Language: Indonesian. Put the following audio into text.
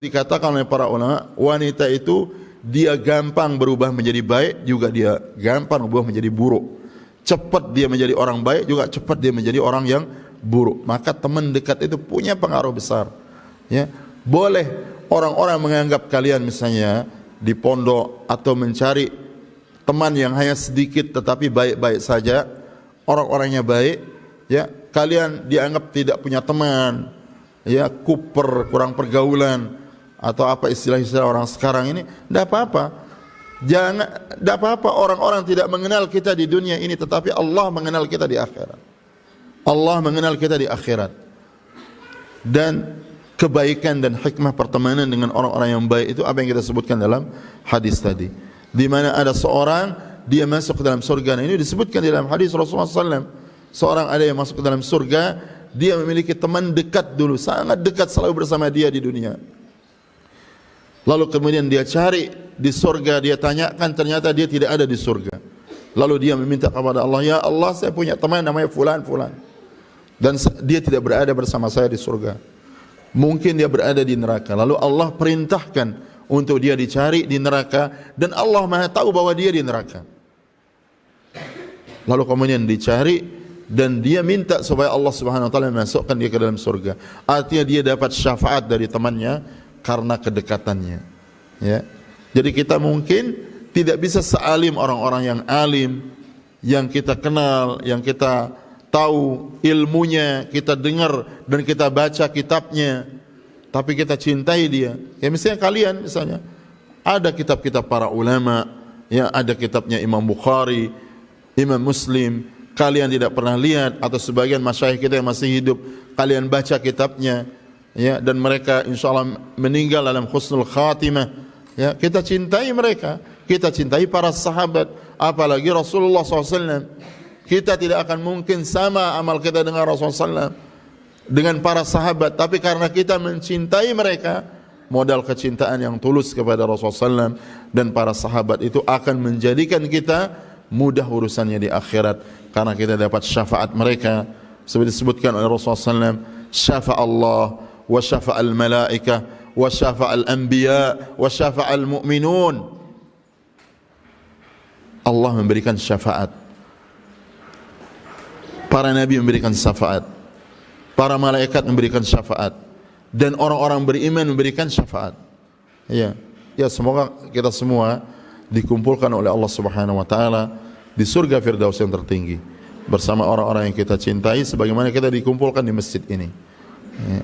Dikatakan oleh para ulama, wanita itu dia gampang berubah menjadi baik, juga dia gampang berubah menjadi buruk. Cepat dia menjadi orang baik, juga cepat dia menjadi orang yang buruk. Maka teman dekat itu punya pengaruh besar. Ya, boleh orang-orang menganggap kalian misalnya di pondok atau mencari teman yang hanya sedikit tetapi baik-baik saja, orang-orangnya baik, ya, kalian dianggap tidak punya teman, ya, kuper, kurang pergaulan, atau apa istilah-istilah orang sekarang ini, tidak apa-apa. Jangan, tidak apa-apa orang-orang tidak mengenal kita di dunia ini, tetapi Allah mengenal kita di akhirat. Allah mengenal kita di akhirat. Dan kebaikan dan hikmah pertemanan dengan orang-orang yang baik itu apa yang kita sebutkan dalam hadis tadi. Di mana ada seorang dia masuk ke dalam surga. Nah, ini disebutkan di dalam hadis Rasulullah SAW. Seorang ada yang masuk ke dalam surga, dia memiliki teman dekat dulu, sangat dekat, selalu bersama dia di dunia. Lalu kemudian dia cari di surga, dia tanyakan, ternyata dia tidak ada di surga. Lalu dia meminta kepada Allah, ya Allah, saya punya teman namanya fulan dan dia tidak berada bersama saya di surga. Mungkin dia berada di neraka. Lalu Allah perintahkan untuk dia dicari di neraka, dan Allah Maha tahu bahwa dia di neraka. Lalu kemudian dicari dan dia minta supaya Allah Subhanahu wa taala masukkan dia ke dalam surga. Artinya dia dapat syafaat dari temannya karena kedekatannya. Ya. Jadi kita mungkin tidak bisa sealim orang-orang yang alim, yang kita kenal, yang kita tahu ilmunya, kita dengar dan kita baca kitabnya, tapi kita cintai dia. Ya, misalnya kalian, misalnya ada kitab-kitab para ulama, ya, ada kitabnya Imam Bukhari, Imam Muslim, kalian tidak pernah lihat, atau sebagian masyayikh kita yang masih hidup, kalian baca kitabnya, ya, dan mereka insyaallah meninggal dalam husnul khatimah, ya, kita cintai mereka, kita cintai para sahabat, apalagi Rasulullah SAW. Kita tidak akan mungkin sama amal kita dengan Rasulullah SAW, dengan para sahabat, tapi karena kita mencintai mereka, modal kecintaan yang tulus kepada Rasulullah SAW dan para sahabat itu akan menjadikan kita mudah urusannya di akhirat, karena kita dapat syafaat mereka. Seperti disebutkan oleh Rasulullah SAW, syafa' Allah wa syafa' al-malaikah wa syafa' al-anbiya wa syafa' al-mu'minun. Allah memberikan syafaat, para nabi memberikan syafaat, para malaikat memberikan syafaat, dan orang-orang beriman memberikan syafaat. Ya, ya, semoga kita semua dikumpulkan oleh Allah Subhanahu wa taala di surga Firdaus yang tertinggi bersama orang-orang yang kita cintai, sebagaimana kita dikumpulkan di masjid ini. Ya.